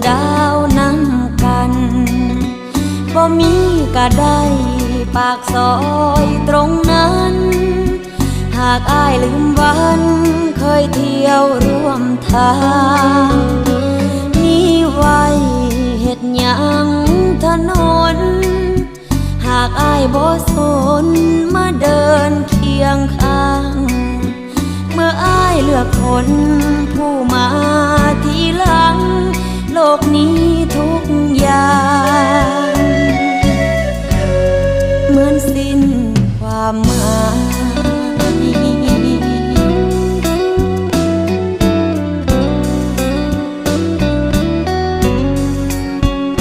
ดาวนำกันบ่มีก็ได้ปากซอยตรงนั้นหากอ้ายลืมวันเคยเที่ยวร่วมทางมีไว้เฮ็ดหยังถนนหากอ้ายบ่สนมาเดินเคียงข้างเมื่ออ้ายเลือกคนผู้มาทีหลังโลกนี้